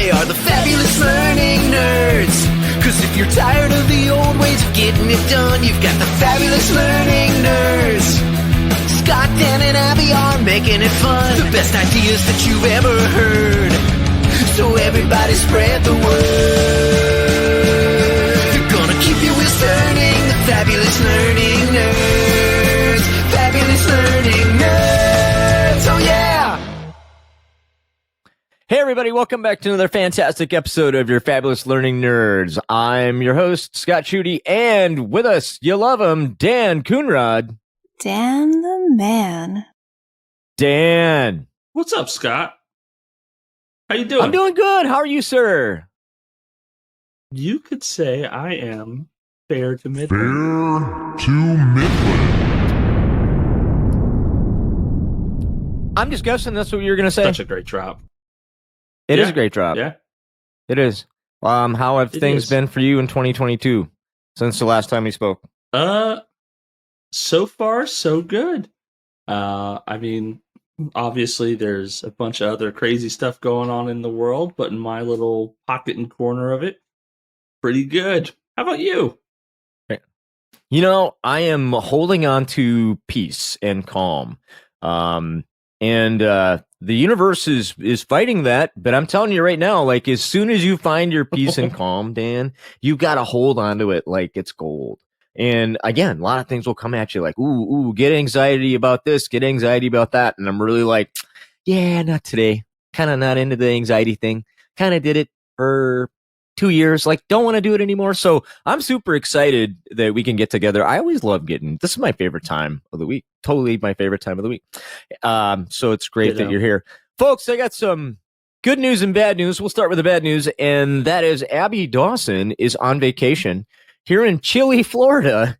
They are the fabulous learning nerds. Cause if you're tired of the old ways of getting it done, you've got the fabulous learning nerds. Scott, Dan, and Abby are making it fun. The best ideas that you've ever heard. So everybody spread the word. They're gonna keep your wheels turning. The fabulous learning nerds. Fabulous learning nerds. Oh yeah! Hey everybody, welcome back to another fantastic episode of your Fabulous Learning Nerds. I'm your host, Scott Schutte, and with us, you love him, Dan Coonrod. Dan the man. Dan. What's up, Scott? How you doing? I'm doing good. How are you, sir? You could say I am fair to middling. Fair to middling. I'm just guessing that's what you were going to say. Such a great drop. It is a great drop. Yeah. It is. How have things been for you in 2022 since the last time we spoke? So far, so good. I mean, obviously there's a bunch of other crazy stuff going on in the world, but in my little pocket and corner of it, pretty good. How about you? You know, I am holding on to peace and calm. The universe is fighting that, but I'm telling you right now, like, as soon as you find your peace and calm, Dan, you got to hold on to it like it's gold. And again, a lot of things will come at you like, ooh, get anxiety about this, get anxiety about that. And I'm really like, yeah, not today. Kind of not into the anxiety thing. Kind of did it for 2 years. Like, don't want to do it anymore. So I'm super excited that we can get together. I always love this is my favorite time of the week. Totally my favorite time of the week. So it's great that you're here. Folks, I got some good news and bad news. We'll start with the bad news. And that is Abby Dawson is on vacation here in chilly Florida.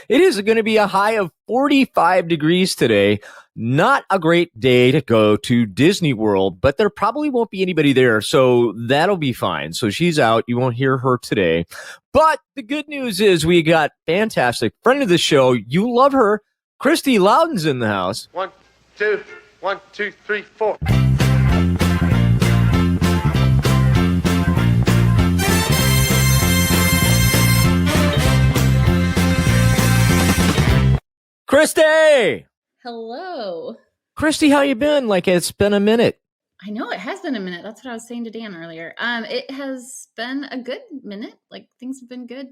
It is going to be a high of 45 degrees today. Not a great day to go to Disney World, but there probably won't be anybody there, so that'll be fine. So she's out. You won't hear her today. But the good news is we got fantastic friend of the show. You love her. Christy Loudon's in the house. 1, 2, 1, 2, 3, 4. Christy! Hello. Christy, how you been? Like, it's been a minute. I know it has been a minute. That's what I was saying to Dan earlier. It has been a good minute. Like, things have been good.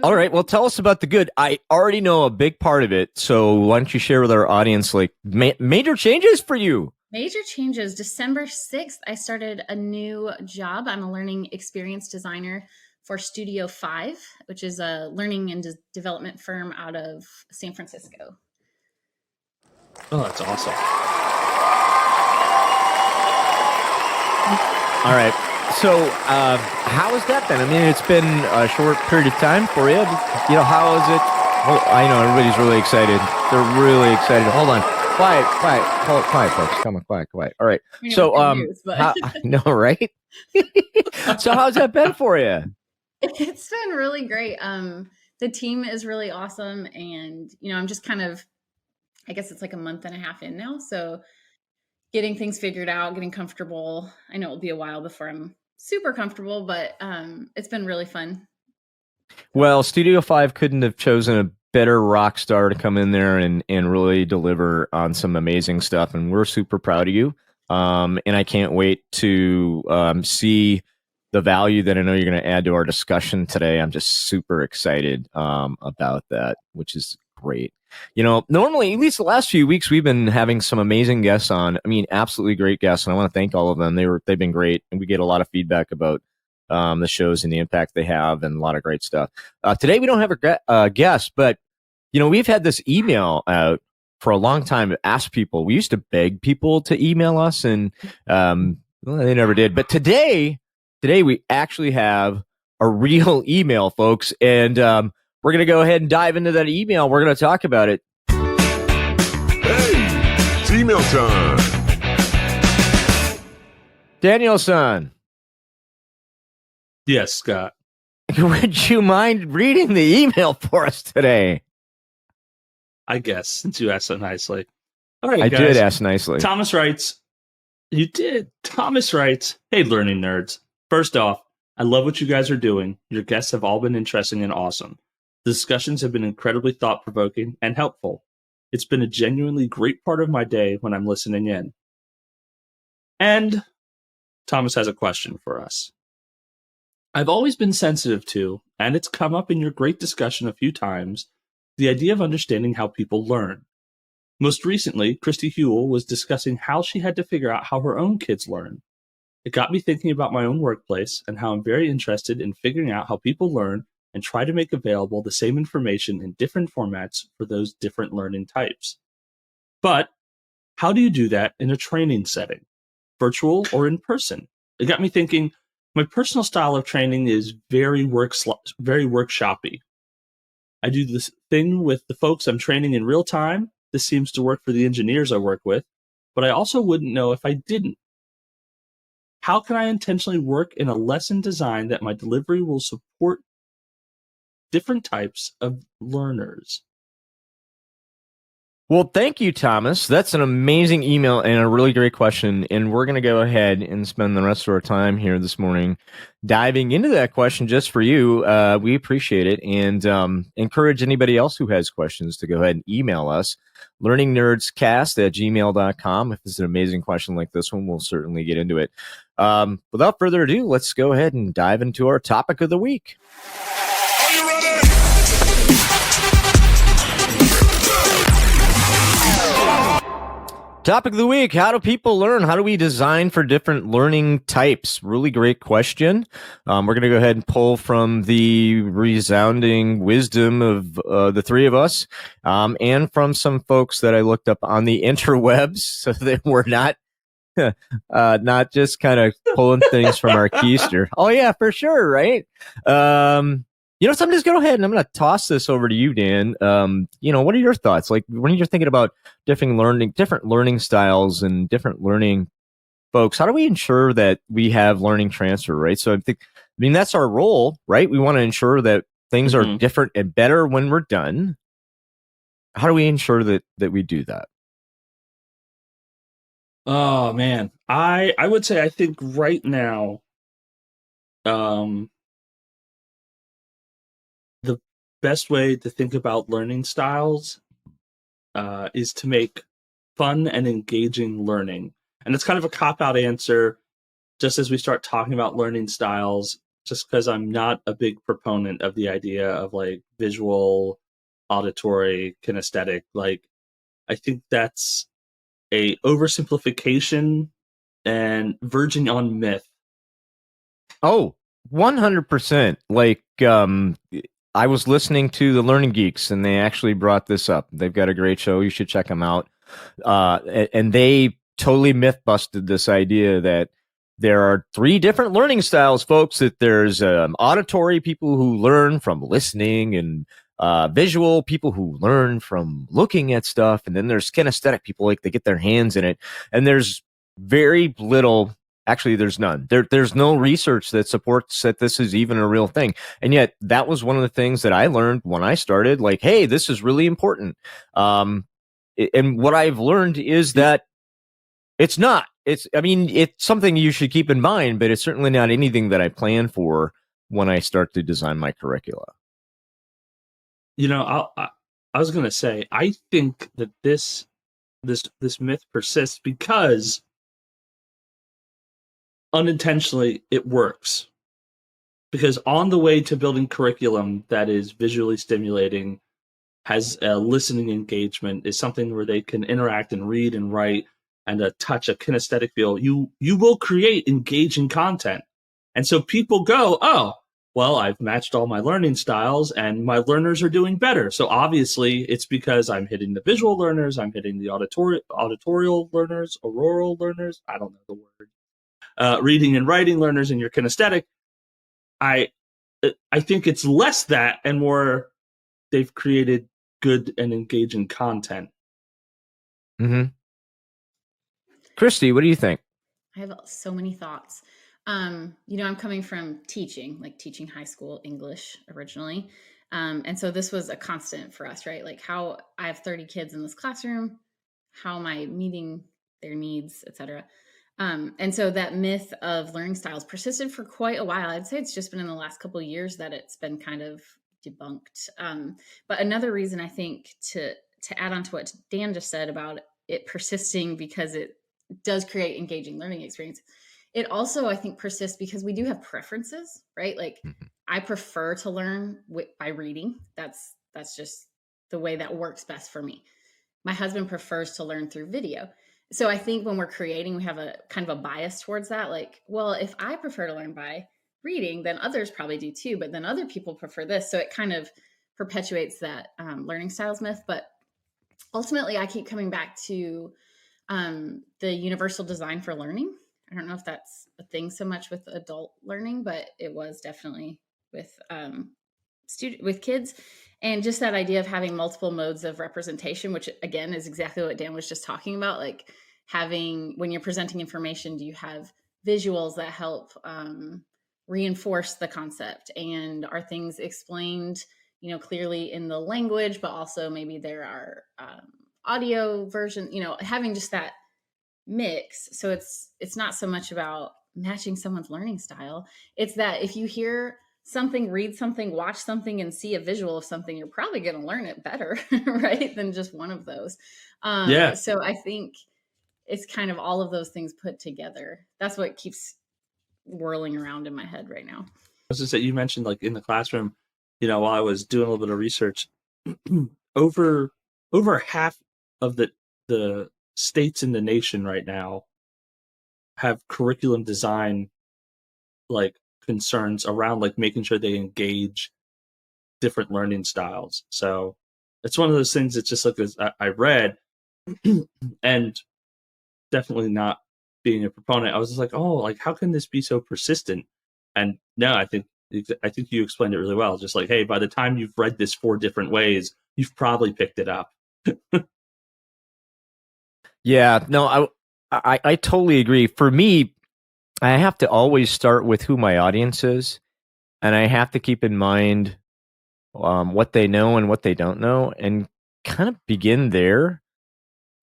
All right. Well, tell us about the good. I already know a big part of it. So why don't you share with our audience, like, major changes for you? Major changes. December 6th, I started a new job. I'm a learning experience designer for Studio 5, which is a learning and development firm out of San Francisco. Oh, that's awesome. All right. So how has that been? I mean, it's been a short period of time for you. You know, how is it? Oh, I know everybody's really excited. They're really excited. Hold on. Quiet, folks. Come on, quiet. All right. So, I know, right? So how's that been for you? It's been really great. The team is really awesome. And, you know, I'm just kind of, I guess it's like a month and a half in now. So getting things figured out, getting comfortable. I know it'll be a while before I'm super comfortable, but it's been really fun. Well, Studio 5 couldn't have chosen a better rock star to come in there and really deliver on some amazing stuff. And we're super proud of you. And I can't wait to see the value that I know you're going to add to our discussion today. I'm just super excited about that, which is great. You know, normally, at least the last few weeks, we've been having some amazing guests on. I mean, absolutely great guests. And I want to thank all of them. They've been great. And we get a lot of feedback about the shows and the impact they have and a lot of great stuff. Today, we don't have a guest, but, you know, we've had this email out for a long time to ask people. We used to beg people to email us and well, they never did. But today we actually have a real email, folks. And we're going to go ahead and dive into that email. We're going to talk about it. Hey, it's email time. Daniel-san. Yes, Scott. Would you mind reading the email for us today? I guess, since you asked so nicely. All right, I guys. did ask nicely. Thomas writes, You did. Thomas writes, "Hey, learning nerds. First off, I love what you guys are doing. Your guests have all been interesting and awesome. The discussions have been incredibly thought provoking and helpful. It's been a genuinely great part of my day when I'm listening in." And Thomas has a question for us. "I've always been sensitive to, and it's come up in your great discussion a few times, the idea of understanding how people learn. Most recently, Christy Hewell was discussing how she had to figure out how her own kids learn. It got me thinking about my own workplace and how I'm very interested in figuring out how people learn and try to make available the same information in different formats for those different learning types. But how do you do that in a training setting, virtual or in person? It got me thinking, my personal style of training is very workshoppy. I do this thing with the folks I'm training in real time. This seems to work for the engineers I work with, but I also wouldn't know if I didn't. How can I intentionally work in a lesson design that my delivery will support different types of learners?" Well, thank you, Thomas. That's an amazing email and a really great question. And we're going to go ahead and spend the rest of our time here this morning diving into that question just for you. We appreciate it and encourage anybody else who has questions to go ahead and email us, learningnerdscast@gmail.com. If it's an amazing question like this one, we'll certainly get into it. Without further ado, let's go ahead and dive into our topic of the week. Are you ready? Topic of the week, how do people learn? How do we design for different learning types? Really great question. We're going to go ahead and pull from the resounding wisdom of the three of us and from some folks that I looked up on the interwebs so that we're not just kind of pulling things from our keister. Oh, yeah, for sure, right? So I'm just going to go ahead and I'm going to toss this over to you, Dan. What are your thoughts? Like when you're thinking about different learning styles and different learning folks, how do we ensure that we have learning transfer, right? So that's our role, right? We want to ensure that things are different and better when we're done. How do we ensure that we do that? Oh man, I would say I think right now, the best way to think about learning styles is to make fun and engaging learning, and it's kind of a cop-out answer. Just as we start talking about learning styles, just because I'm not a big proponent of the idea of like visual, auditory, kinesthetic, like I think that's a oversimplification and verging on myth. Oh, 100%. Like, I was listening to the Learning Geeks and they actually brought this up. They've got a great show. You should check them out. And they totally myth busted this idea that there are 3 different learning styles, folks, that there's auditory people who learn from listening and visual people who learn from looking at stuff. And then there's kinesthetic people, like they get their hands in it. And there's very little, actually there's none. There's no research that supports that this is even a real thing. And yet that was one of the things that I learned when I started, like, hey, this is really important. And what I've learned is that it's not. It's something you should keep in mind, but it's certainly not anything that I plan for when I start to design my curricula. I was going to say, I think that this myth persists because unintentionally it works. Because on the way to building curriculum that is visually stimulating, has a listening engagement, is something where they can interact and read and write and touch a kinesthetic feel, you will create engaging content. And so people go, oh, well, I've matched all my learning styles and my learners are doing better. So obviously it's because I'm hitting the visual learners, I'm hitting the auditorial learners, auroral learners, I don't know the word, reading and writing learners, and your kinesthetic. I think it's less that and more they've created good and engaging content. Mm-hmm. Christy, what do you think? I have so many thoughts. I'm coming from teaching high school English originally. And so this was a constant for us, right? Like how I have 30 kids in this classroom, how am I meeting their needs, etc. And so that myth of learning styles persisted for quite a while. I'd say it's just been in the last couple of years that it's been kind of debunked. But another reason I think to add on to what Dan just said about it persisting because it does create engaging learning experience. It also, I think, persists because we do have preferences, right? Like I prefer to learn by reading. That's just the way that works best for me. My husband prefers to learn through video. So I think when we're creating, we have a kind of a bias towards that. Like, well, if I prefer to learn by reading, then others probably do too. But then other people prefer this. So it kind of perpetuates that learning styles myth. But ultimately, I keep coming back to the universal design for learning. I don't know if that's a thing so much with adult learning, but it was definitely with with kids. And just that idea of having multiple modes of representation, which again is exactly what Dan was just talking about. Like having, when you're presenting information, do you have visuals that help reinforce the concept? And are things explained, clearly in the language, but also maybe there are audio version, having just that mix. So it's not so much about matching someone's learning style. It's that if you hear something, read something, watch something, and see a visual of something, you're probably going to learn it better, right, than just one of those. Yeah. So I think it's kind of all of those things put together. That's what keeps whirling around in my head right now. I was just that you mentioned like in the classroom, while I was doing a little bit of research, over half of the states in the nation right now have curriculum design like concerns around like making sure they engage different learning styles. So it's one of those things that's just like as I read and definitely not being a proponent, I was just like, oh, like how can this be so persistent? And no, I think you explained it really well. Just like, hey, by the time you've read this 4 different ways, you've probably picked it up. Yeah, no, I totally agree. For me, I have to always start with who my audience is, and I have to keep in mind what they know and what they don't know, and kind of begin there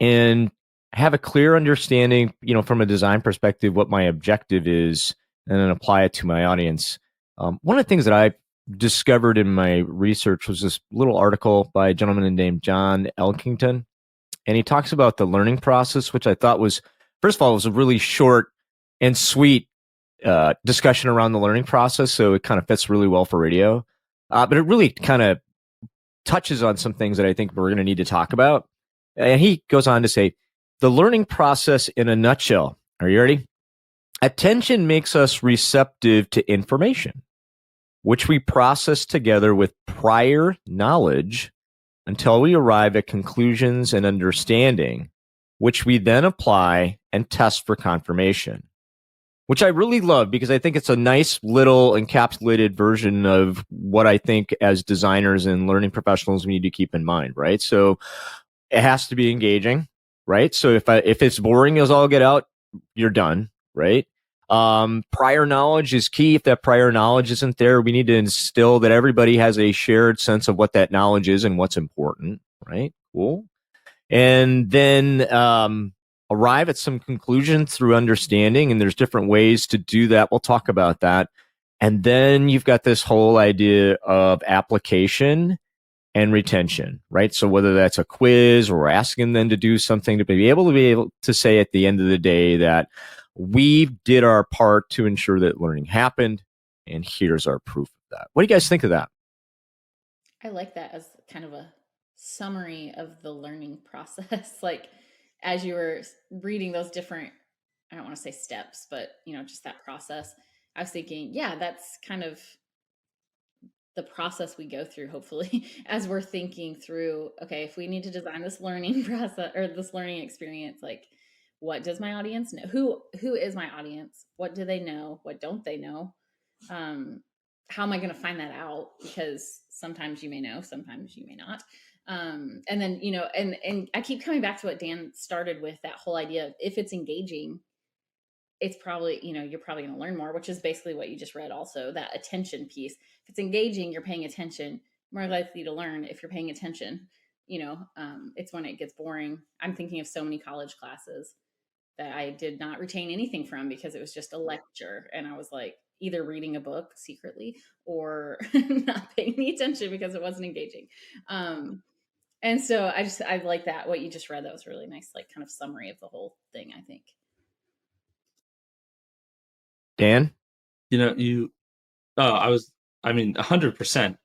and have a clear understanding, from a design perspective, what my objective is, and then apply it to my audience. One of the things that I discovered in my research was this little article by a gentleman named John Elkington, and he talks about the learning process, which I thought was, first of all, it was a really short and sweet discussion around the learning process, so it kind of fits really well for radio. But it really kind of touches on some things that I think we're going to need to talk about. And he goes on to say, the learning process in a nutshell. Are you ready? Attention makes us receptive to information, which we process together with prior knowledge until we arrive at conclusions and understanding, which we then apply and test for confirmation. Which I really love because I think it's a nice little encapsulated version of what I think as designers and learning professionals we need to keep in mind, right? So it has to be engaging, right? So if it's boring as all get out, you're done, right? Prior knowledge is key. If that prior knowledge isn't there, we need to instill that everybody has a shared sense of what that knowledge is and what's important, right? Cool. And then arrive at some conclusion through understanding, and there's different ways to do that. We'll talk about that. And then you've got this whole idea of application and retention, right? So whether that's a quiz or asking them to do something, to be able to say at the end of the day that we did our part to ensure that learning happened, and here's our proof of that. What do you guys think of that? I like that as kind of a summary of the learning process. Like as you were reading those different, I don't want to say steps, but just that process, I was thinking, yeah, that's kind of the process we go through, hopefully, as we're thinking through, okay, if we need to design this learning process or this learning experience, like what does my audience know? Who is my audience? What do they know? What don't they know? How am I going to find that out? Because sometimes you may know, sometimes you may not. And then, and I keep coming back to what Dan started with, that whole idea of if it's engaging, it's probably, you're probably going to learn more, which is basically what you just read also, that attention piece. If it's engaging, you're paying attention, more likely to learn if you're paying attention. It's when it gets boring. I'm thinking of so many college classes that I did not retain anything from because it was just a lecture. And I was like either reading a book secretly or not paying any attention because it wasn't engaging. And so I like that. What you just read, that was a really nice, like kind of summary of the whole thing, I think. Dan? I mean, 100%,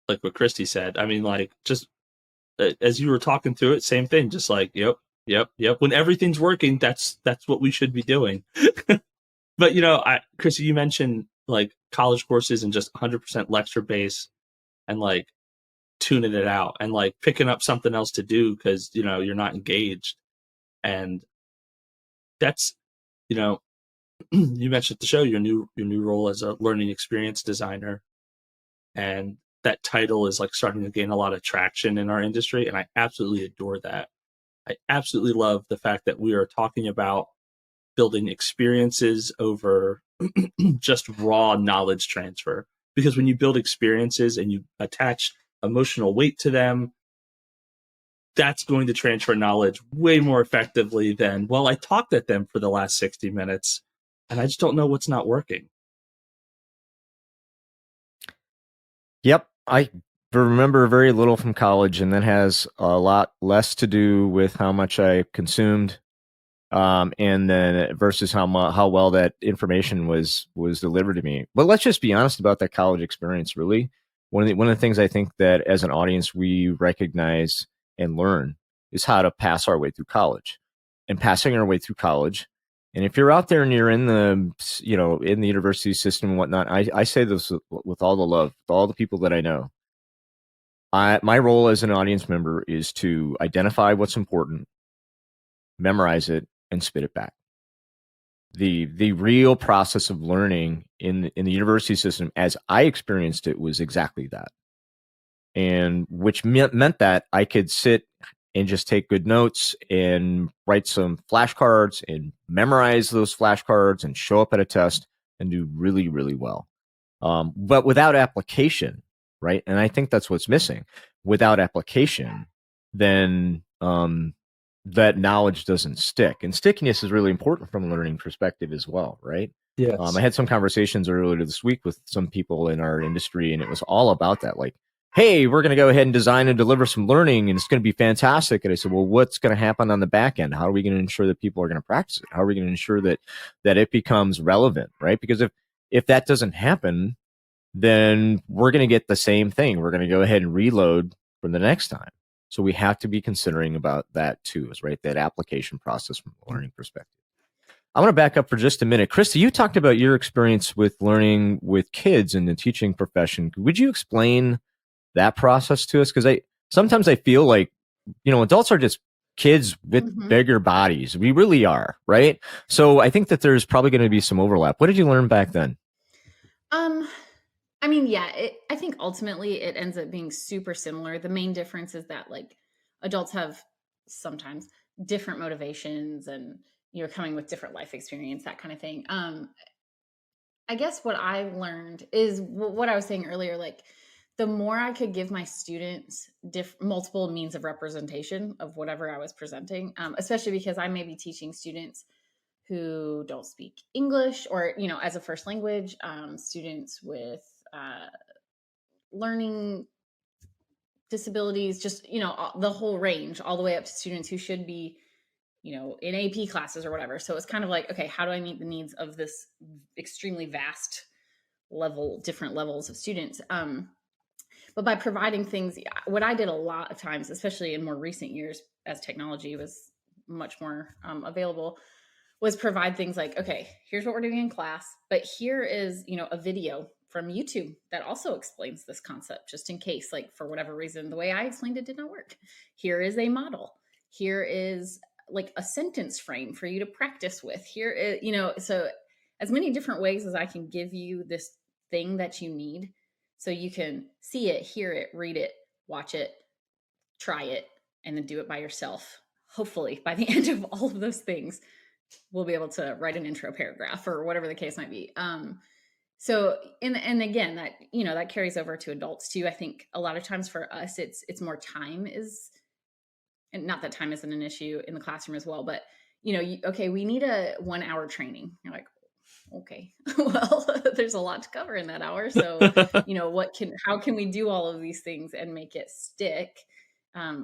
like what Christy said. I mean, like, just as you were talking through it, same thing, just like, yep. When everything's working, that's what we should be doing. But, Christy, you mentioned like college courses and just 100% lecture based and like tuning it out and like picking up something else to do because, you're not engaged. And that's, you mentioned at the show your new role as a learning experience designer, and that title is like starting to gain a lot of traction in our industry, and I absolutely adore that. I absolutely love the fact that we are talking about building experiences over just raw knowledge transfer, because when you build experiences and you attach emotional weight to them, that's going to transfer knowledge way more effectively than, well, I talked at them for the last 60 minutes and I just don't know what's not working. Yep. I remember very little from college, and that has a lot less to do with how much I consumed, and then versus how well that information was delivered to me. But let's just be honest about that college experience. Really, one of the things I think that as an audience we recognize and learn is how to pass our way through college, and passing our way through college. And if you're out there and you're in the in the university system and whatnot, I say this with all the love, with all the people that I know. My role as an audience member is to identify what's important, memorize it, and spit it back. The real process of learning in the university system, as I experienced it, was exactly that, and which meant that I could sit and just take good notes and write some flashcards and memorize those flashcards and show up at a test and do really, really well. But without application, right? And I think that's what's missing. Without application, then that knowledge doesn't stick. And stickiness is really important from a learning perspective as well, right? Yes. I had some conversations earlier this week with some people in our industry, and it was all about that. Like, hey, we're going to go ahead and design and deliver some learning, and it's going to be fantastic. And I said, well, what's going to happen on the back end? How are we going to ensure that people are going to practice it? How are we going to ensure that it becomes relevant, right? Because if that doesn't happen, then we're going to get the same thing. We're going to go ahead and reload for the next time. So we have to be considering about that too, is right, that application process from a learning perspective. I want to back up for just a minute. Christy, you talked about your experience with learning with kids in the teaching profession. Would you explain that process to us? Because sometimes I feel like, adults are just kids with bigger bodies. We really are, right? So I think that there's probably going to be some overlap. What did you learn back then? I mean, yeah, I think ultimately it ends up being super similar. The main difference is that like adults have sometimes different motivations and you're coming with different life experience, that kind of thing. I guess what I learned is what I was saying earlier, like the more I could give my students multiple means of representation of whatever I was presenting, especially because I may be teaching students who don't speak English or, as a first language, students with learning disabilities, just, the whole range, all the way up to students who should be, in AP classes or whatever. So it's kind of like, okay, how do I meet the needs of this extremely vast different levels of students? But by providing things, what I did a lot of times, especially in more recent years, as technology was much more available, was provide things like, okay, here's what we're doing in class, but here is, a video from YouTube that also explains this concept, just in case, like for whatever reason, the way I explained it did not work. Here is a model. Here is like a sentence frame for you to practice with. Here is, so as many different ways as I can give you this thing that you need, so you can see it, hear it, read it, watch it, try it, and then do it by yourself. Hopefully by the end of all of those things, we'll be able to write an intro paragraph or whatever the case might be. So, and again, that, that carries over to adults too. I think a lot of times for us, it's more time is, and not that time isn't an issue in the classroom as well, but, okay, we need a 1 hour training. You're like, okay, well, there's a lot to cover in that hour. So, how can we do all of these things and make it stick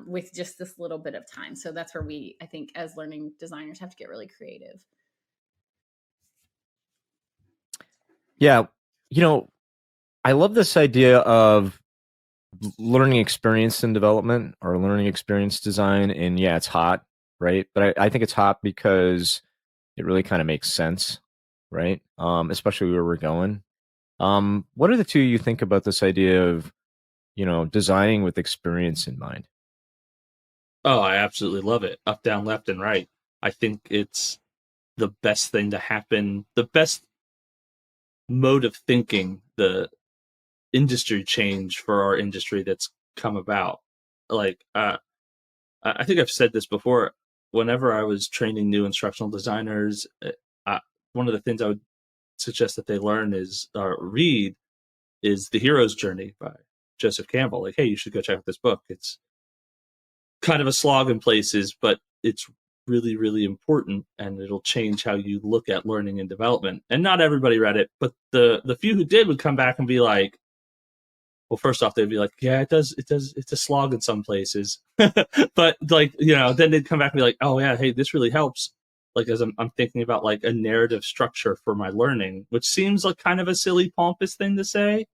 with just this little bit of time? So that's where I think as learning designers have to get really creative. Yeah. I love this idea of learning experience in development or learning experience design. And yeah, it's hot, right? But I think it's hot because it really kind of makes sense, right? Especially where we're going. What are the two you think about this idea of, designing with experience in mind? Oh, I absolutely love it. Up, down, left, and right. I think it's the best thing to happen, the best mode of thinking, the industry change for our industry that's come about. Like, I think I've said this before. Whenever I was training new instructional designers, one of the things I would suggest that they learn read is The Hero's Journey by Joseph Campbell. Like, hey, you should go check out this book. It's kind of a slog in places, but it's really, really important, and it'll change how you look at learning and development. And not everybody read it, but the few who did would come back and be like, well, first off, they'd be like, yeah, it does, it's a slog in some places. But then they'd come back and be like, oh yeah, hey, this really helps. Like, as I'm thinking about like a narrative structure for my learning, which seems like kind of a silly, pompous thing to say,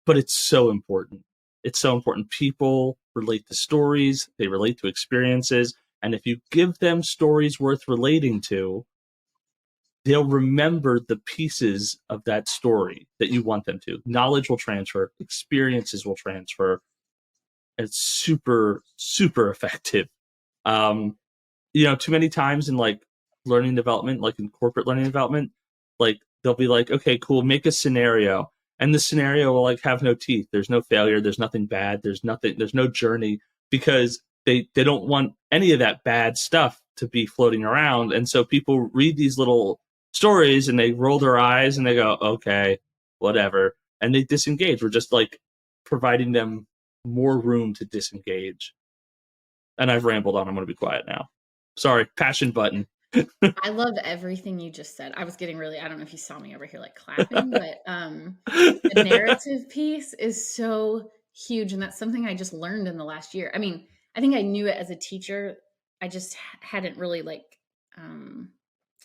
but it's so important. It's so important. People relate to stories, they relate to experiences. And if you give them stories worth relating to, they'll remember the pieces of that story that you want them to. Knowledge will transfer, experiences will transfer. It's super, super effective. Too many times in like learning development, like in corporate learning development, like they'll be like, okay, cool, make a scenario. And the scenario will like have no teeth. There's no failure. There's nothing bad. There's no journey, because they don't want any of that bad stuff to be floating around. And so people read these little stories and they roll their eyes and they go, okay, whatever. And they disengage. We're just like providing them more room to disengage. And I've rambled on. I'm going to be quiet now. Sorry, passion button. I love everything you just said. I was getting really, I don't know if you saw me over here like clapping, but the narrative piece is so huge. And that's something I just learned in the last year. I mean, I think I knew it as a teacher. I just hadn't really like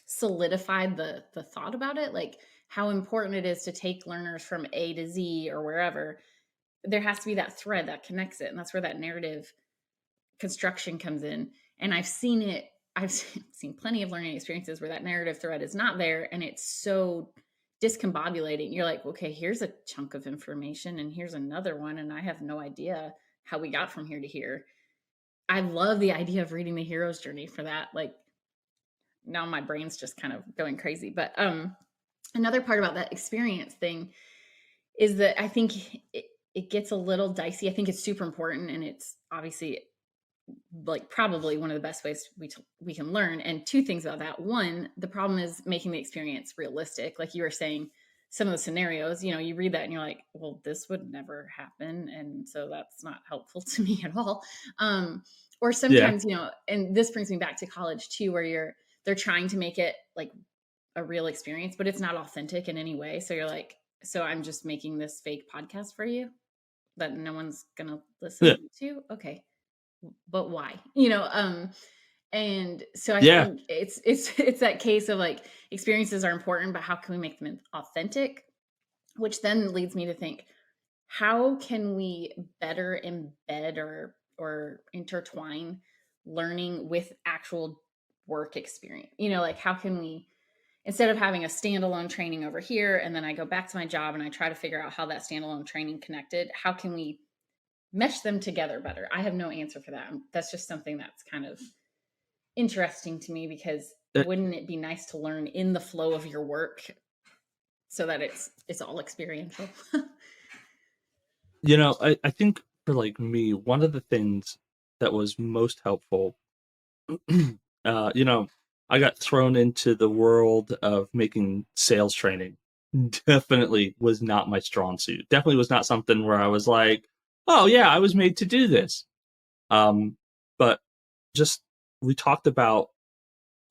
solidified the thought about it, like how important it is to take learners from A to Z or wherever. There has to be that thread that connects it. And that's where that narrative construction comes in. And I've seen seen plenty of learning experiences where that narrative thread is not there, and it's so discombobulating. You're like, okay, here's a chunk of information and here's another one, and I have no idea how we got from here to here. I love the idea of reading The Hero's Journey for that. Like, now my brain's just kind of going crazy. But another part about that experience thing is that I think it gets a little dicey. I think it's super important, and it's obviously like probably one of the best ways we can learn. And two things about that. One, the problem is making the experience realistic. Like you were saying, some of the scenarios, you read that and you're like, well, this would never happen. And so that's not helpful to me at all. Or sometimes, and this brings me back to college too, where they're trying to make it like a real experience, but it's not authentic in any way. So you're like, so I'm just making this fake podcast for you that no one's going to listen to. Okay. But why? And so I think it's that case of like, experiences are important, but how can we make them authentic? Which then leads me to think, how can we better embed or intertwine learning with actual work experience? Like how can we, instead of having a standalone training over here, and then I go back to my job and I try to figure out how that standalone training connected, how can we mesh them together better? I have no answer for that. That's just something that's kind of interesting to me, because wouldn't it be nice to learn in the flow of your work so that it's all experiential? I think for like me, one of the things that was most helpful, I got thrown into the world of making sales training. Definitely was not my strong suit. Definitely was not something where I was like, oh yeah, I was made to do this. But just, we talked about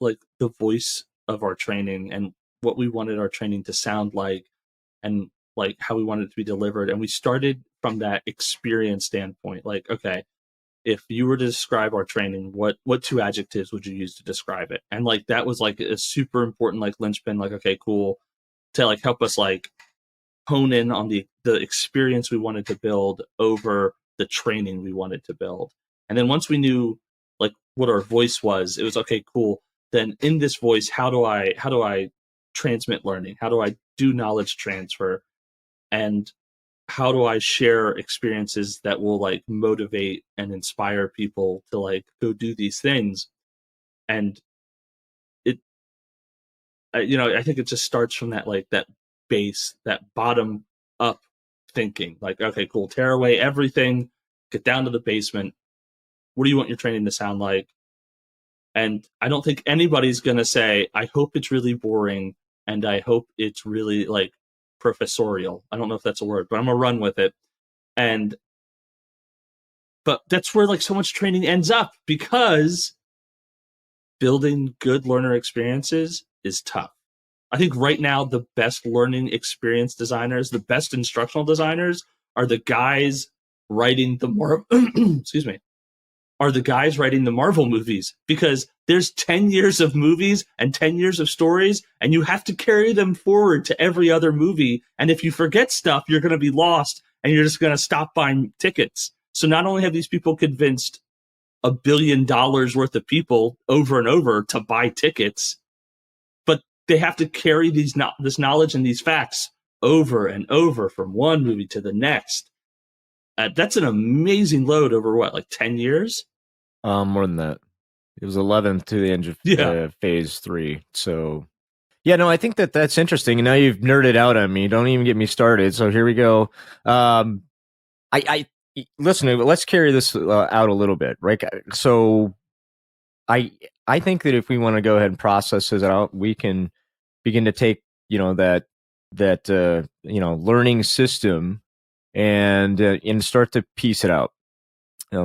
like the voice of our training and what we wanted our training to sound like, and like how we wanted it to be delivered. And we started from that experience standpoint. Like, okay, if you were to describe our training, what 2 adjectives would you use to describe it? And like that was like a super important like linchpin. Like, okay, cool, to like help us like hone in on the experience we wanted to build over the training we wanted to build. And then once we knew like what our voice was, it was okay, cool. Then in this voice, how do I transmit learning? How do I do knowledge transfer? And how do I share experiences that will like motivate and inspire people to like go do these things? And it, I think it just starts from that, like that base, that bottom up thinking. Like, okay, cool, tear away everything, get down to the basement. What do you want your training to sound like? And I don't think anybody's going to say, I hope it's really boring and I hope it's really like professorial. I don't know if that's a word, but I'm going to run with it. But that's where like so much training ends up, because building good learner experiences is tough. I think right now the best learning experience designers, the best instructional designers are the guys writing the excuse me, are the guys writing the Marvel movies, because there's 10 years of movies and 10 years of stories, and you have to carry them forward to every other movie. And if you forget stuff, you're going to be lost and you're just going to stop buying tickets. So not only have these people convinced $1 billion worth of people over and over to buy tickets, but they have to carry this knowledge and these facts over and over from one movie to the next. That's an amazing load over what, like 10 years? More than that. It was 11 to the end of phase 3. So, yeah, no, I think that's interesting. And now you've nerded out on me. Don't even get me started. So here we go. Listen, let's carry this out a little bit, right? So I think that if we want to go ahead and process this out, we can begin to take, that learning system and start to piece it out.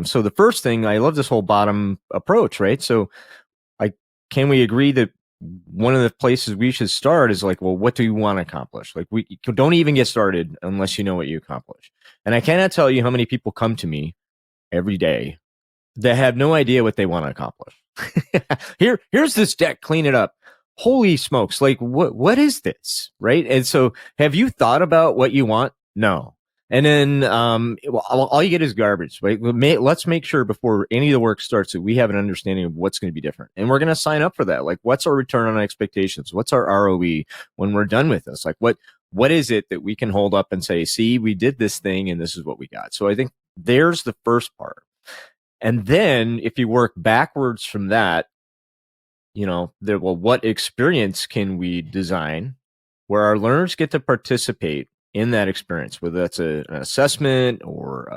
So the first thing, I love this whole bottom approach, right? So can we agree that one of the places we should start is like, well, what do you want to accomplish? Like, we don't even get started unless you know what you accomplish. And I cannot tell you how many people come to me every day that have no idea what they want to accomplish. Here's this deck, clean it up. Holy smokes. Like, what is this? Right. And so have you thought about what you want? No. And then, all you get is garbage, right? Let's make sure before any of the work starts that we have an understanding of what's going to be different. And we're going to sign up for that. Like, what's our return on expectations? What's our ROE when we're done with this? Like, what is it that we can hold up and say, see, we did this thing and this is what we got. So I think there's the first part. And then if you work backwards from that, what experience can we design where our learners get to participate in that experience, whether that's an assessment or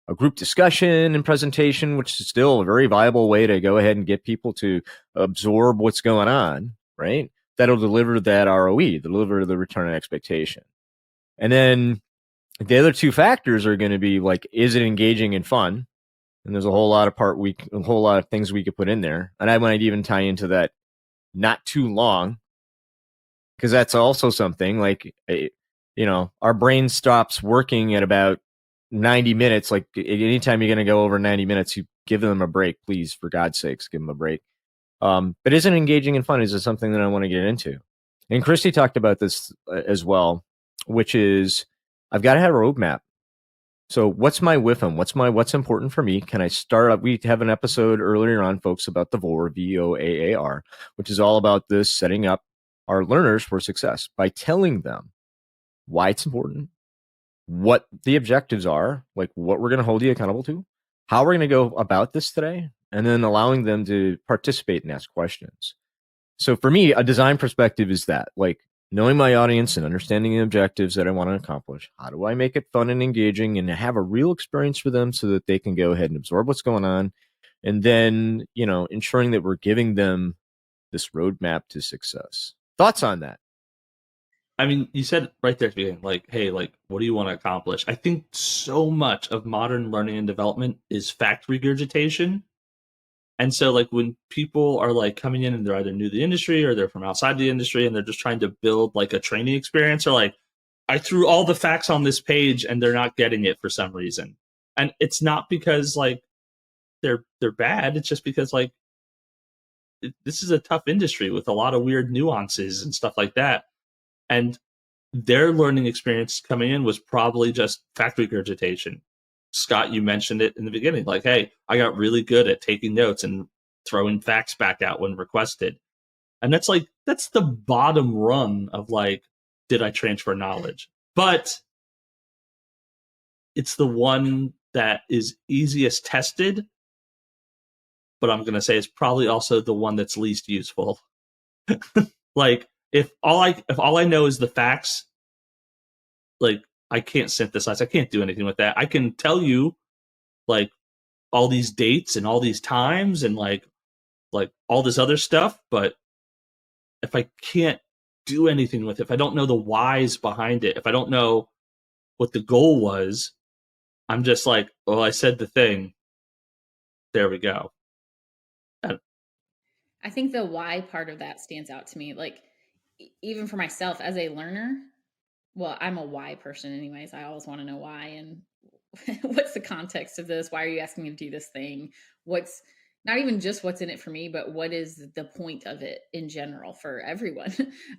a group discussion and presentation, which is still a very viable way to go ahead and get people to absorb what's going on, right? That'll deliver that ROE, deliver the return on expectation. And then the other two factors are going to be like, is it engaging and fun? And there's a whole lot of things we could put in there. And I might even tie into that not too long, because that's also something like, our brain stops working at about 90 minutes. Like, anytime you're going to go over 90 minutes, you give them a break, please, for God's sakes, give them a break. But isn't engaging and fun is something that I want to get into. And Christy talked about this as well, which is I've got to have a roadmap. So what's my WIFM? What's important for me? Can I start up? We have an episode earlier on, folks, about the VOAR, VOAAR, which is all about this, setting up our learners for success by telling them why it's important, what the objectives are, like what we're going to hold you accountable to, how we're going to go about this today, and then allowing them to participate and ask questions. So for me, a design perspective is that, like, knowing my audience and understanding the objectives that I want to accomplish. How do I make it fun and engaging and have a real experience for them so that they can go ahead and absorb what's going on? And then, ensuring that we're giving them this roadmap to success. Thoughts on that? I mean, you said right there at the beginning, like, hey, like, what do you want to accomplish? I think so much of modern learning and development is fact regurgitation. And so like when people are like coming in and they're either new to the industry or they're from outside the industry and they're just trying to build like a training experience, or like, I threw all the facts on this page and they're not getting it for some reason. And it's not because like they're bad. It's just because like this is a tough industry with a lot of weird nuances and stuff like that. And their learning experience coming in was probably just fact regurgitation. Scott, you mentioned it in the beginning, like, hey, I got really good at taking notes and throwing facts back out when requested. And that's the bottom rung of like, did I transfer knowledge? But it's the one that is easiest tested, but I'm going to say it's probably also the one that's least useful. Like, if all I know is the facts, like, I can't synthesize. I can't do anything with that. I can tell you like all these dates and all these times and like all this other stuff, but if I can't do anything with it, if I don't know the whys behind it, if I don't know what the goal was, I'm just like, well, I said the thing. There we go. I think the why part of that stands out to me. Like, even for myself as a learner, well, I'm a why person anyways. I always want to know why and what's the context of this? Why are you asking me to do this thing? What's not even just what's in it for me, but what is the point of it in general for everyone?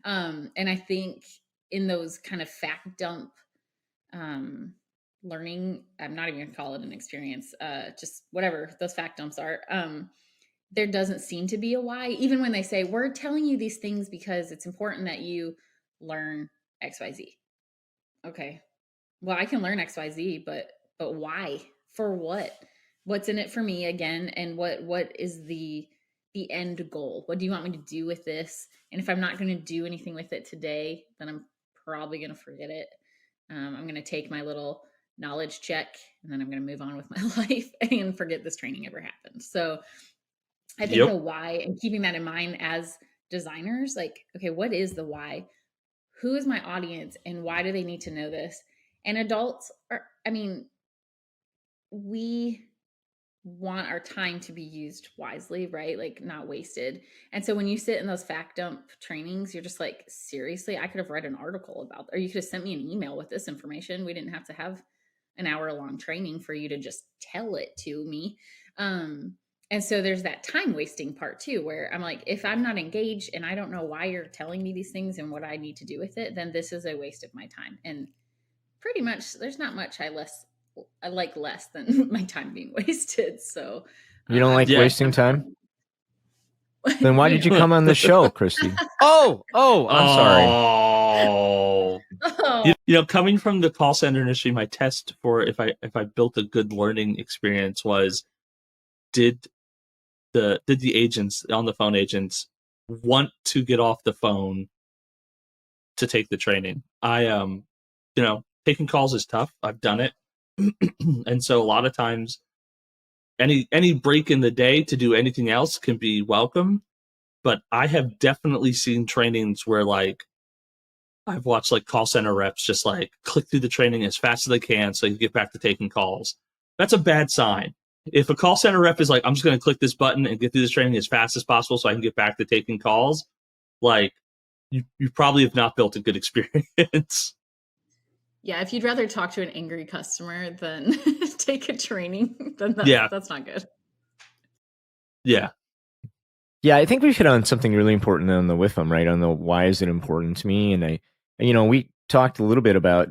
And I think in those kind of fact dump learning, I'm not even gonna call it an experience, just whatever those fact dumps are, there doesn't seem to be a why, even when they say, we're telling you these things because it's important that you learn XYZ. Okay. Well, I can learn XYZ, but why? For what? What's in it for me again? And what is the end goal? What do you want me to do with this? And if I'm not going to do anything with it today, then I'm probably going to forget it. I'm going to take my little knowledge check and then I'm going to move on with my life and forget this training ever happened. So I think the why, and keeping that in mind as designers, like, okay, what is the why? Who is my audience and why do they need to know this? And adults are, I mean, we want our time to be used wisely, right? Like, not wasted. And so when you sit in those fact dump trainings, you're just like, seriously, I could have read an article about, or you could have sent me an email with this information. We didn't have to have an hour-long training for you to just tell it to me. And so there's that time wasting part too, where I'm like, if I'm not engaged and I don't know why you're telling me these things and what I need to do with it, then this is a waste of my time. And pretty much there's not much I like less than my time being wasted. So you don't like wasting time? Then why did you come on the show, Christy? I'm sorry. Oh. You know, coming from the call center industry, my test for if I built a good learning experience was, did the agents, on the phone agents, want to get off the phone to take the training? Taking calls is tough. I've done it. And so a lot of times any break in the day to do anything else can be welcome. But I have definitely seen trainings where like I've watched like call center reps just like click through the training as fast as they can so you can get back to taking calls. That's a bad sign. If a call center rep is like, I'm just going to click this button and get through this training as fast as possible so I can get back to taking calls, like you probably have not built a good experience. Yeah, if you'd rather talk to an angry customer than take a training, then that's not good. Yeah. Yeah, I think we've hit on something really important on the WIFM, right? On the why is it important to me? And we talked a little bit about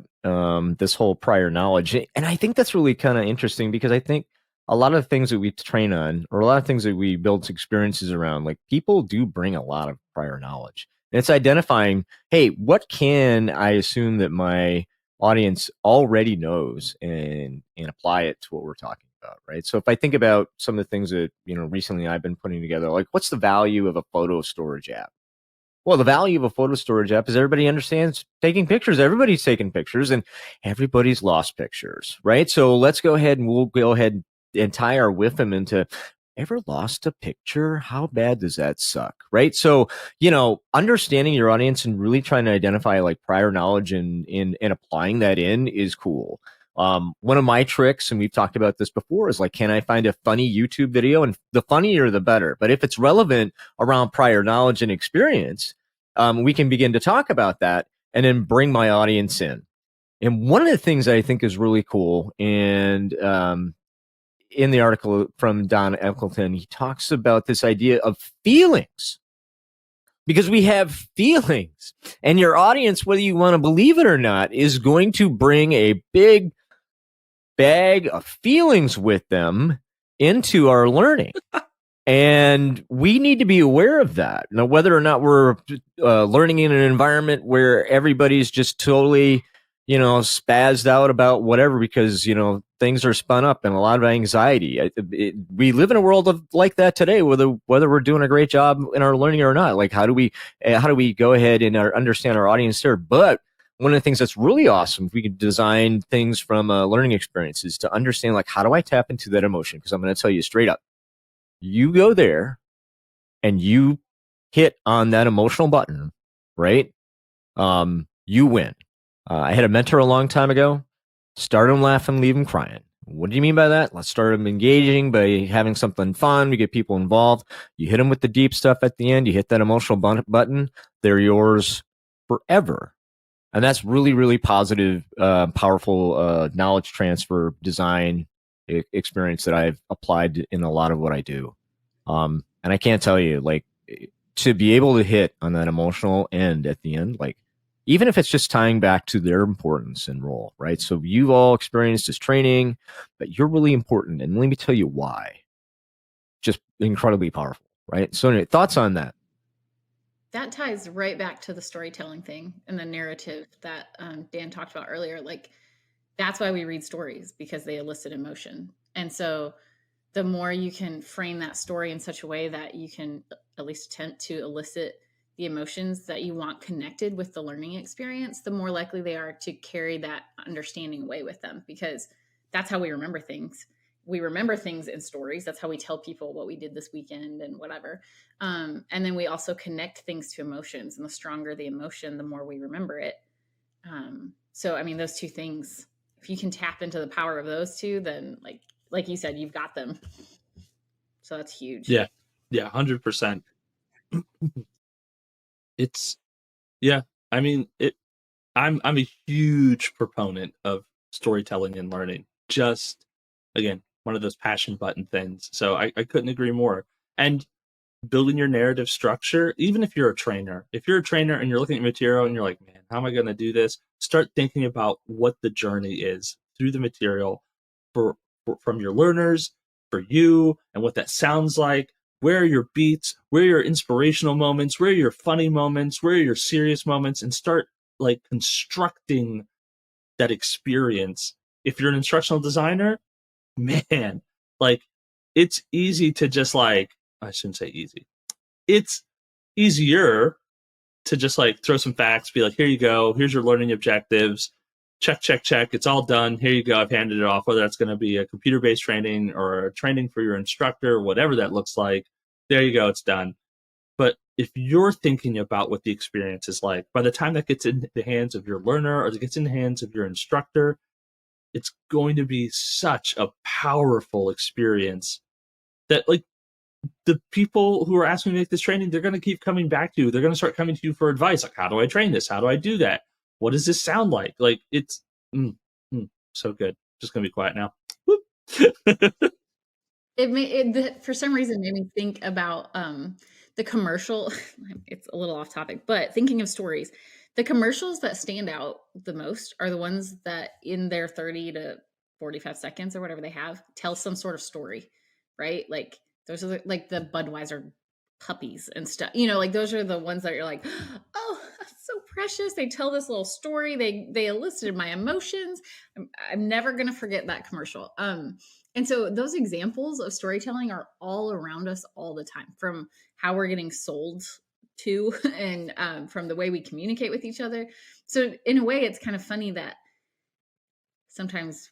this whole prior knowledge. And I think that's really kind of interesting because I think a lot of things that we train on, or a lot of things that we build experiences around, like people do bring a lot of prior knowledge. And it's identifying, hey, what can I assume that my audience already knows and apply it to what we're talking about, right? So if I think about some of the things that, recently I've been putting together, like what's the value of a photo storage app? Well, the value of a photo storage app is everybody understands taking pictures. Everybody's taking pictures and everybody's lost pictures, right? So let's go ahead and tie our WIFM into, ever lost a picture? How bad does that suck? Right. So, understanding your audience and really trying to identify like prior knowledge and applying that in is cool. One of my tricks, and we've talked about this before, is like, can I find a funny YouTube video? And the funnier, the better. But if it's relevant around prior knowledge and experience, we can begin to talk about that and then bring my audience in. And one of the things I think is really cool, and in the article from Don Eccleton, he talks about this idea of feelings. Because we have feelings, and your audience, whether you want to believe it or not, is going to bring a big bag of feelings with them into our learning. And we need to be aware of that. Now, whether or not we're learning in an environment where everybody's just totally, spazzed out about whatever because, things are spun up and a lot of anxiety. We live in a world like that today, whether we're doing a great job in our learning or not. Like, how do we go ahead and understand our audience there? But one of the things that's really awesome, if we can design things from learning experiences to understand, like, how do I tap into that emotion? Because I'm going to tell you straight up, you go there and you hit on that emotional button, right? You win. I had a mentor a long time ago. Start them laughing, leave them crying. What do you mean by that? Let's start them engaging by having something fun. We get people involved. You hit them with the deep stuff at the end. You hit that emotional button. They're yours forever. And that's really, really positive, powerful knowledge transfer design experience that I've applied in a lot of what I do. And I can't tell you, like, to be able to hit on that emotional end at the end, like, even if it's just tying back to their importance and role, right? So you've all experienced this training, but you're really important. And let me tell you why. Just incredibly powerful, right? So anyway, thoughts on that? That ties right back to the storytelling thing and the narrative that Dan talked about earlier. Like, that's why we read stories, because they elicit emotion. And so the more you can frame that story in such a way that you can at least attempt to elicit the emotions that you want connected with the learning experience, the more likely they are to carry that understanding away with them, because that's how we remember things. We remember things in stories. That's how we tell people what we did this weekend and whatever. And then we also connect things to emotions, and the stronger the emotion, the more we remember it. So, I mean, those two things, if you can tap into the power of those two, then like you said, you've got them. So that's huge. Yeah. 100%. I'm a huge proponent of storytelling and learning. Just, again, one of those passion button things. So I couldn't agree more. And building your narrative structure, even if you're a trainer and you're looking at material and you're like, man, how am I going to do this? Start thinking about what the journey is through the material from your learners, for you, and what that sounds like. Where are your beats? Where are your inspirational moments? Where are your funny moments? Where are your serious moments? And start like constructing that experience. If you're an instructional designer, man, like, it's easy to just like, I shouldn't say easy. It's easier to just like throw some facts, be like, here you go. Here's your learning objectives. Check, check, check. It's all done. Here you go. I've handed it off, whether that's going to be a computer-based training or a training for your instructor, whatever that looks like. There you go. It's done. But if you're thinking about what the experience is like, by the time that gets in the hands of your learner or it gets in the hands of your instructor, it's going to be such a powerful experience that, like, the people who are asking to make this training, they're going to keep coming back to you. They're going to start coming to you for advice. Like, how do I train this? How do I do that? What does this sound like? Like, it's so good. Just going to be quiet now. It for some reason made me think about the commercial. It's a little off topic, but thinking of stories, the commercials that stand out the most are the ones that in their 30 to 45 seconds or whatever they have tell some sort of story, right? Like, those are like the Budweiser puppies and stuff, like those are the ones that you're like, oh, that's so precious. They tell this little story. They elicited my emotions. I'm never going to forget that commercial. And so those examples of storytelling are all around us all the time, from how we're getting sold to, and from the way we communicate with each other. So in a way, it's kind of funny that sometimes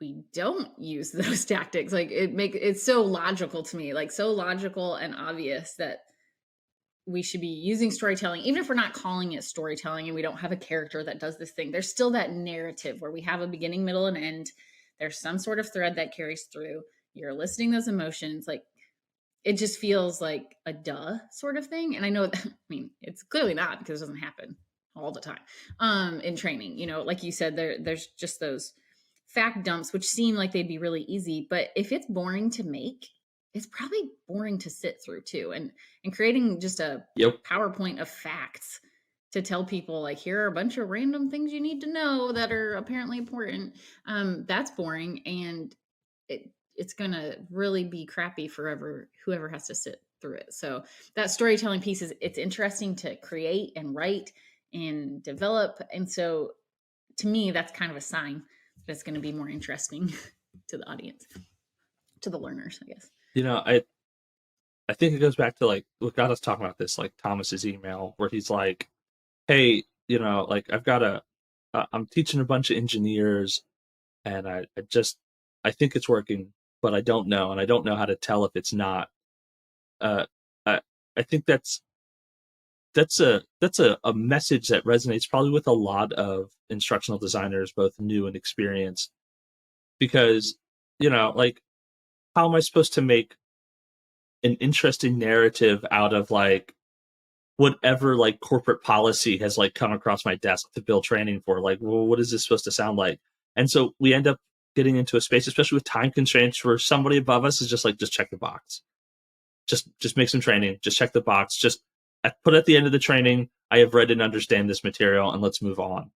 we don't use those tactics. Like, it's so logical to me, like so logical and obvious that we should be using storytelling, even if we're not calling it storytelling and we don't have a character that does this thing. There's still that narrative where we have a beginning, middle, and end. There's some sort of thread that carries through. You're eliciting those emotions. Like, it just feels like a duh sort of thing. And I know that, I mean, it's clearly not, because it doesn't happen all the time in training. You know, like you said, there's just those fact dumps, which seem like they'd be really easy. But if it's boring to make, it's probably boring to sit through too. And creating just a PowerPoint of facts to tell people, like, here are a bunch of random things you need to know that are apparently important. That's boring. And it's going to really be crappy for whoever has to sit through it. So that storytelling piece it's interesting to create and write and develop. And so to me, that's kind of a sign that it's going to be more interesting to the audience, to the learners, I guess. You know, I think it goes back to, like, what got us talking about this, like Thomas's email where he's like, hey, you know, like, I'm teaching a bunch of engineers, and I think it's working, but I don't know, and I don't know how to tell if it's not. I think that's a message that resonates probably with a lot of instructional designers, both new and experienced, because, you know, like, how am I supposed to make an interesting narrative out of, like, whatever, like, corporate policy has, like, come across my desk to build training for? Like, well, what is this supposed to sound like? And so we end up getting into a space, especially with time constraints, where somebody above us is just like, just check the box. Just make some training. Just check the box. Just put at the end of the training, I have read and understand this material, and let's move on.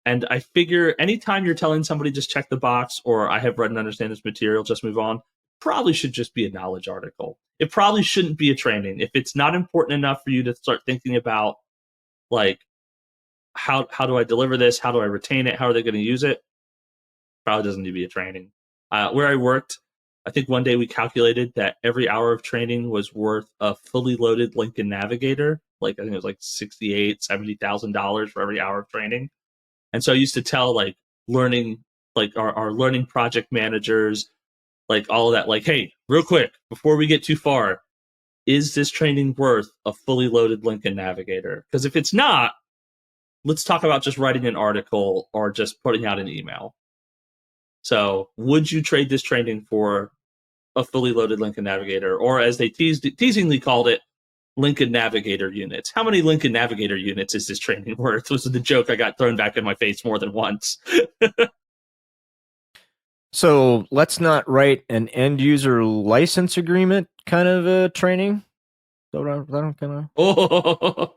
And I figure anytime you're telling somebody just check the box, or I have read and understand this material, just move on, probably should just be a knowledge article. It probably shouldn't be a training. If it's not important enough for you to start thinking about, like, how do I deliver this? How do I retain it? How are they going to use it? Probably doesn't need to be a training. Where I worked, I think one day we calculated that every hour of training was worth a fully loaded Lincoln Navigator. Like, I think it was like $68,000, $70,000 for every hour of training. And so I used to tell, like, learning, like, our learning project managers, like, all of that, like, hey, real quick, before we get too far, is this training worth a fully loaded Lincoln Navigator? Because if it's not, let's talk about just writing an article or just putting out an email. So would you trade this training for a fully loaded Lincoln Navigator, or as they teasingly called it, Lincoln Navigator units? How many Lincoln Navigator units is this training worth? Was the joke I got thrown back in my face more than once. So let's not write an end user license agreement kind of a training. Oh,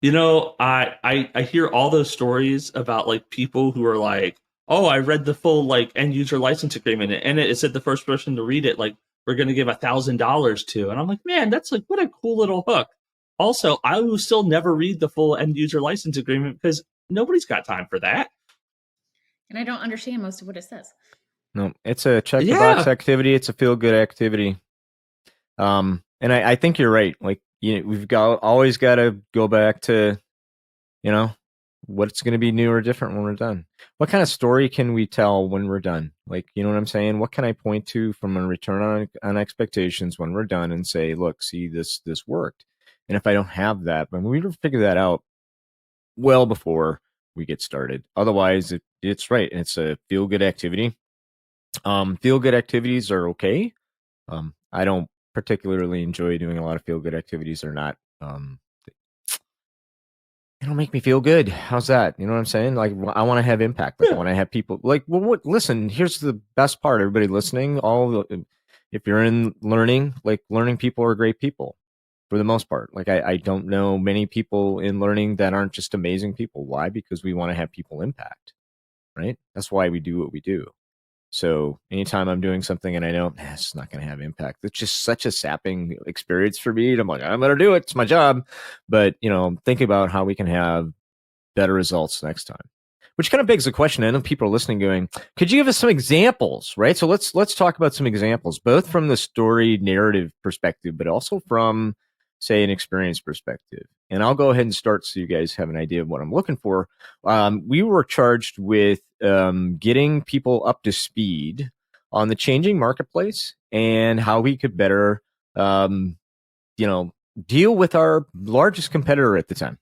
you know, I hear all those stories about, like, people who are like, oh, I read the full, like, end user license agreement, and it said the first person to read it, like, we're going to give $1,000 to. And I'm like, man, that's, like, what a cool little hook. Also, I will still never read the full end user license agreement because nobody's got time for that. And I don't understand most of what it says. No, it's a check the box activity. It's a feel good activity. And I think you're right. Like, you know, we've always got to go back to, you know, what's going to be new or different when we're done. What kind of story can we tell when we're done? Like, you know what I'm saying? What can I point to from a return on expectations when we're done and say, look, see, this worked. And if I don't have that, then we figure that out well before we get started. Otherwise, it's right. It's a feel good activity. Feel good activities are okay. I don't particularly enjoy doing a lot of feel good activities. They're not, they don't make me feel good. How's that? You know what I'm saying? Like, I want to have impact. Like, I want to have people like, well, listen, here's the best part. Everybody listening, if you're in learning, like, learning people are great people for the most part. Like, I don't know many people in learning that aren't just amazing people. Why? Because we want to have people impact, right? That's why we do what we do. So anytime I'm doing something and I know it's not going to have impact, it's just such a sapping experience for me. And I'm like, I'm going to do it. It's my job. But, you know, think about how we can have better results next time, which kind of begs the question. I know people are listening going, could you give us some examples, right? So let's talk about some examples, both from the story narrative perspective, but also from, say, an experience perspective. And I'll go ahead and start so you guys have an idea of what I'm looking for. We were charged with getting people up to speed on the changing marketplace and how we could better, deal with our largest competitor at the time.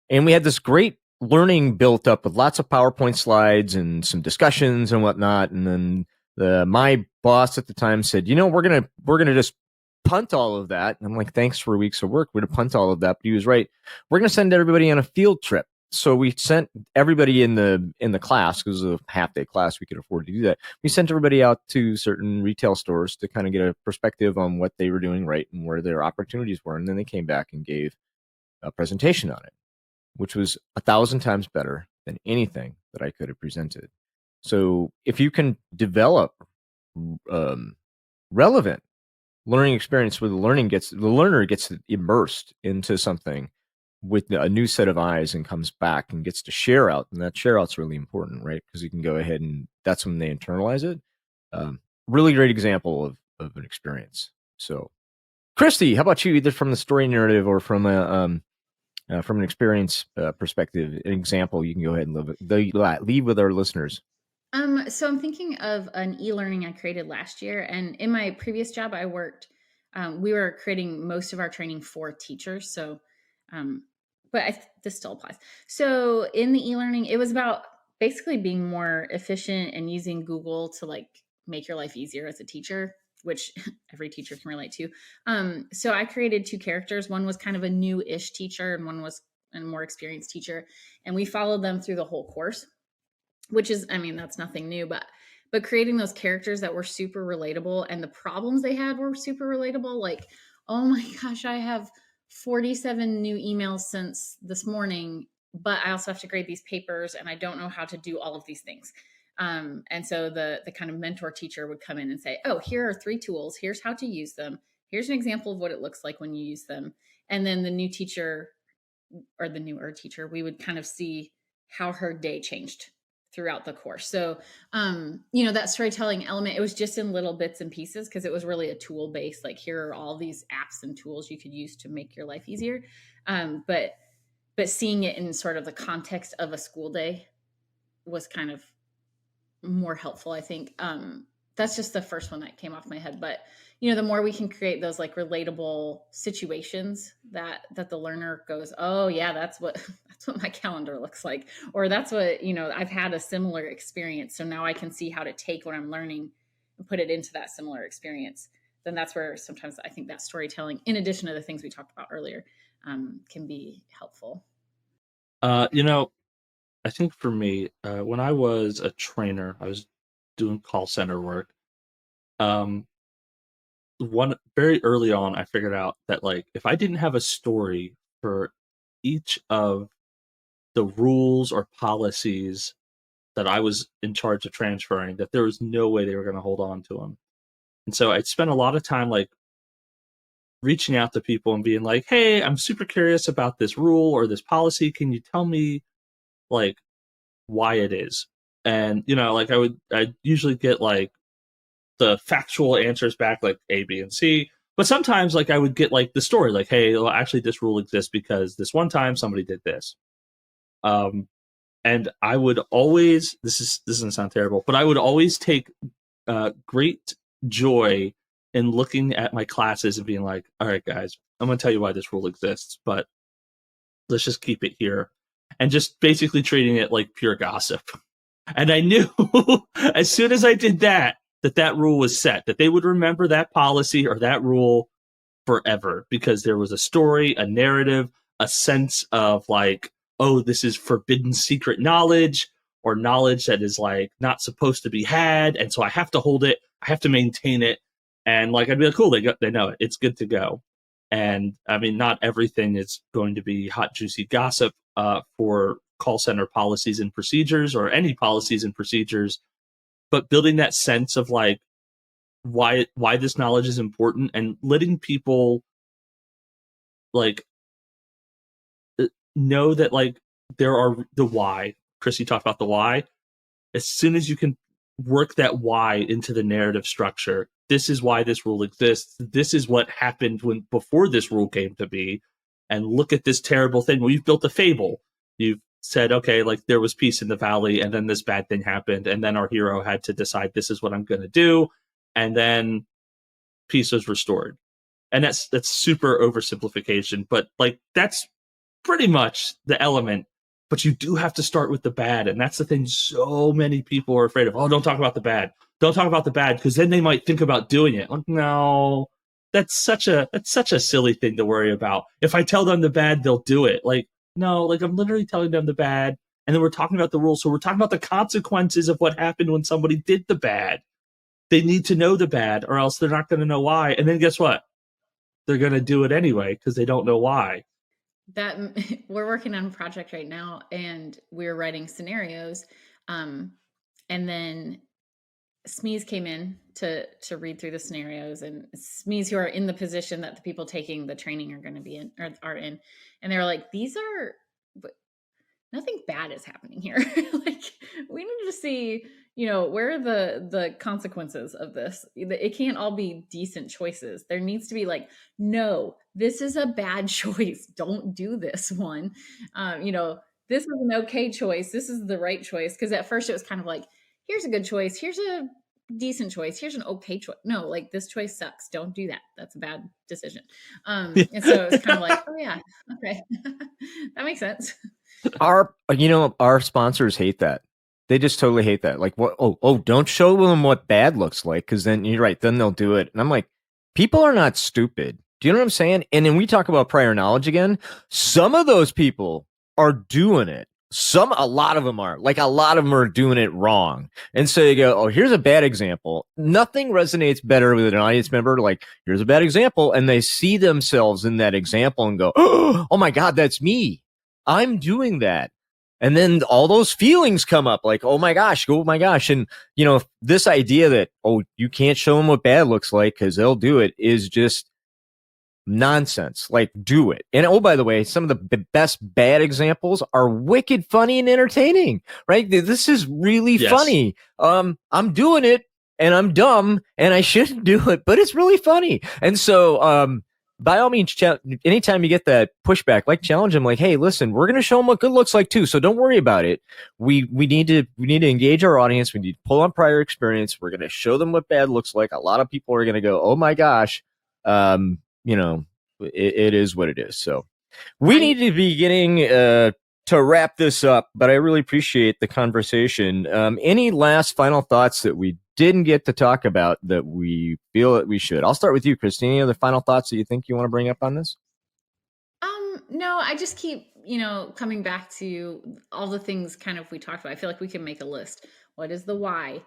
And we had this great learning built up with lots of PowerPoint slides and some discussions and whatnot. And then my boss at the time said, we're gonna just punt all of that. And I'm like, thanks for weeks of work. We're gonna punt all of that. But he was right. We're gonna send everybody on a field trip. So we sent everybody in the class, because it was a half-day class, we could afford to do that. We sent everybody out to certain retail stores to kind of get a perspective on what they were doing right and where their opportunities were. And then they came back and gave a presentation on it, which was 1,000 times better than anything that I could have presented. So if you can develop relevant learning experience where the learner gets immersed into something with a new set of eyes and comes back and gets to share out, and that share out's really important, right? Because you can go ahead and that's when they internalize it. Really great example of an experience. So, Christy, how about you? Either from the story narrative or from an experience perspective, an example you can go ahead and leave with our listeners. So I'm thinking of an e-learning I created last year, and in my previous job, I worked. We were creating most of our training for teachers, so. But this still applies. So in the e-learning, it was about basically being more efficient and using Google to like make your life easier as a teacher, which every teacher can relate to. So I created 2 characters. One was kind of a new-ish teacher and one was a more experienced teacher. And we followed them through the whole course, which is, that's nothing new, but creating those characters that were super relatable and the problems they had were super relatable. Like, oh my gosh, I have 47 new emails since this morning, but I also have to grade these papers and I don't know how to do all of these things. And so the kind of mentor teacher would come in and say, oh, here are 3 tools. Here's how to use them. Here's an example of what it looks like when you use them. And then the new teacher or the newer teacher, we would kind of see how her day changed throughout the course. So, that storytelling element, it was just in little bits and pieces because it was really a tool based, like here are all these apps and tools you could use to make your life easier. But seeing it in sort of the context of a school day was kind of more helpful, I think. That's just the first one that came off my head. But, the more we can create those like relatable situations that the learner goes, oh yeah, that's what my calendar looks like. Or that's what, I've had a similar experience. So now I can see how to take what I'm learning and put it into that similar experience. Then that's where sometimes I think that storytelling, in addition to the things we talked about earlier, can be helpful. I think for me, when I was a trainer, I was doing call center work. Very early on, I figured out that like if I didn't have a story for each of the rules or policies that I was in charge of transferring, that there was no way they were going to hold on to them. And so I'd spent a lot of time like reaching out to people and being like, hey, I'm super curious about this rule or this policy. Can you tell me like why it is? And, I'd usually get like the factual answers back, like A, B, and C. But sometimes like I would get like the story, like, hey, well, actually this rule exists because this one time somebody did this. And I would always, this doesn't sound terrible, but I would always take great joy in looking at my classes and being like, all right, guys, I'm going to tell you why this rule exists, but let's just keep it here. And just basically treating it like pure gossip. And I knew as soon as I did that rule was set, that they would remember that policy or that rule forever because there was a story, a narrative, a sense of like, oh, this is forbidden secret knowledge or knowledge that is like not supposed to be had. And so I have to hold it. I have to maintain it. And like, I'd be like, cool, they know it. It's good to go. And not everything is going to be hot, juicy gossip for call center policies and procedures or any policies and procedures, but building that sense of like why this knowledge is important and letting people like know that like there are the why. Chrissy talked about the why. As soon as you can work that why into the narrative structure, this is why this rule exists. This is what happened before this rule came to be. And look at this terrible thing. Well, you've built a fable. You've said, okay, like there was peace in the valley and then this bad thing happened. And then our hero had to decide this is what I'm going to do. And then peace was restored. And that's super oversimplification, but like that's pretty much the element. But you do have to start with the bad, and that's the thing so many people are afraid of. Oh, don't talk about the bad. Don't talk about the bad, because then they might think about doing it. Like, no, that's such a silly thing to worry about. If I tell them the bad, they'll do it. Like, no, like I'm literally telling them the bad, and then we're talking about the rules. So we're talking about the consequences of what happened when somebody did the bad. They need to know the bad, or else they're not going to know why. And then guess what? They're going to do it anyway because they don't know why. That we're working on a project right now, and we're writing scenarios, and then SMEs came in to read through the scenarios, and SMEs who are in the position that the people taking the training are going to be in, or are in, and they were like, these are, nothing bad is happening here. Like, we need to see, where are the consequences of this? It can't all be decent choices. There needs to be like, no, this is a bad choice. Don't do this one. This is an okay choice. This is the right choice. Because at first it was kind of like, here's a good choice. Here's a decent choice. Here's an okay choice. No, like, this choice sucks. Don't do that. That's a bad decision. And so it's kind of like, oh yeah, okay, that makes sense. Our sponsors hate that. They just totally hate that. Like, what? Oh, don't show them what bad looks like, because then you're right. Then they'll do it. And I'm like, people are not stupid. Do you know what I'm saying? And then we talk about prior knowledge again. Some of those people are doing it. A lot of them are. Like, a lot of them are doing it wrong. And so you go, oh, here's a bad example. Nothing resonates better with an audience member. Like, here's a bad example. And they see themselves in that example and go, oh my God, that's me. I'm doing that. And then all those feelings come up like, oh my gosh. And, this idea that, oh, you can't show them what bad looks like because they'll do it is just nonsense. Like, do it. And oh, by the way, some of the best bad examples are wicked funny and entertaining, right? This is really funny. I'm doing it and I'm dumb and I shouldn't do it, but it's really funny. And so, by all means, anytime you get that pushback, like, challenge them, like, hey, listen, we're going to show them what good looks like too. So don't worry about it. We need to engage our audience. We need to pull on prior experience. We're going to show them what bad looks like. A lot of people are going to go, oh my gosh. It is what it is. So we need to be getting, to wrap this up, but I really appreciate the conversation. Any last final thoughts that we didn't get to talk about that we feel that we should? I'll start with you, Christine. Any other final thoughts that you think you want to bring up on this? No, I just keep, coming back to all the things kind of we talked about. I feel like we can make a list. What is the why?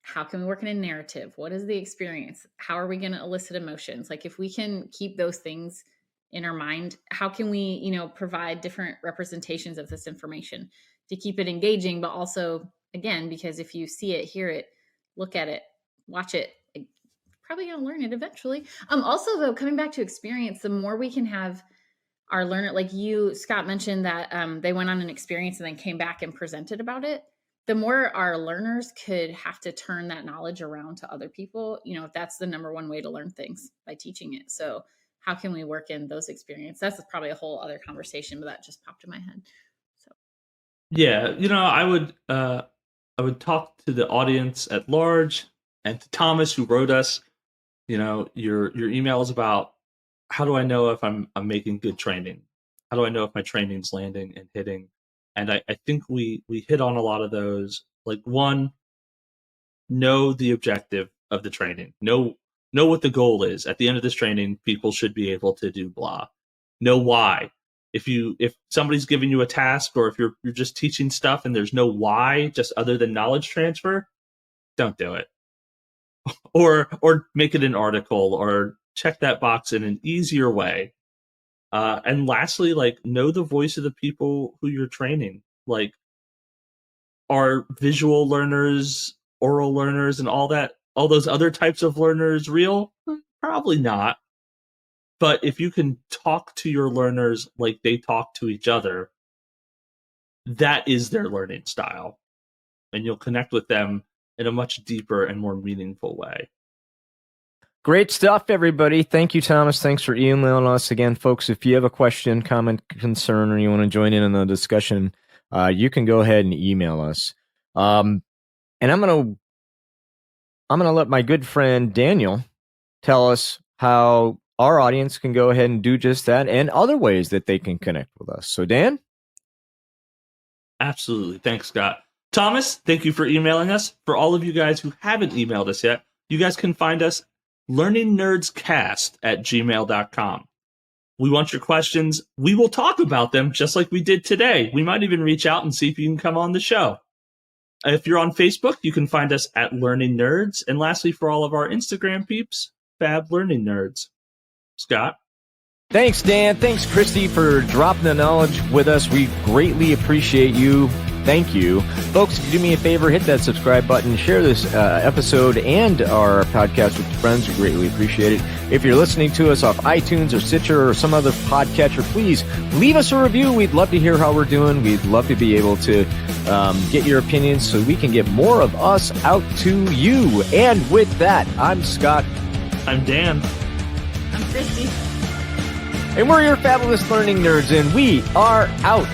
How can we work in a narrative? What is the experience? How are we going to elicit emotions? Like, if we can keep those things in our mind, how can we, provide different representations of this information to keep it engaging, but also, again, because if you see it, hear it, look at it, watch it, you're probably going to learn it eventually. Also, though, coming back to experience, the more we can have our learner, like you, Scott, mentioned that they went on an experience and then came back and presented about it. The more our learners could have to turn that knowledge around to other people, that's the number one way to learn things, by teaching it. So how can we work in those experiences? That's probably a whole other conversation, but that just popped in my head. So yeah, I would talk to the audience at large and to Thomas, who wrote us. Your email is about, how do I know if I'm making good training? How do I know if my training's landing and hitting? And I think we hit on a lot of those. Like, one, know the objective of the training. Know what the goal is. At the end of this training, people should be able to do blah. Know why. If somebody's giving you a task, or if you're just teaching stuff and there's no why, just other than knowledge transfer, don't do it. or make it an article, or check that box in an easier way. And lastly, like, know the voice of the people who you're training. Like, are visual learners, oral learners, and all those other types of learners real? Probably not. But if you can talk to your learners like they talk to each other, that is their learning style. And you'll connect with them in a much deeper and more meaningful way. Great stuff, everybody. Thank you, Thomas. Thanks for emailing us again, folks. If you have a question, comment, concern, or you want to join in on the discussion, you can go ahead and email us. And I'm gonna let my good friend Daniel tell us how our audience can go ahead and do just that, and other ways that they can connect with us. So, Dan? Absolutely. Thanks, Scott. Thomas, thank you for emailing us. For all of you guys who haven't emailed us yet, you guys can find us learningnerdscast@gmail.com. We want your questions. We will talk about them just like we did today. We might even reach out and see if you can come on the show. If you're on Facebook, you can find us at Learning Nerds. And lastly, for all of our Instagram peeps, Fab Learning Nerds. Scott? Thanks, Dan. Thanks, Christy, for dropping the knowledge with us. We greatly appreciate you. Thank you. Folks, if you do me a favor, hit that subscribe button, share this episode and our podcast with your friends. We greatly appreciate it. If you're listening to us off iTunes or Stitcher or some other podcatcher, please leave us a review. We'd love to hear how we're doing. We'd love to be able to get your opinions so we can get more of us out to you. And with that, I'm Scott. I'm Dan. I'm Christy. And we're your fabulous learning nerds, and we are out.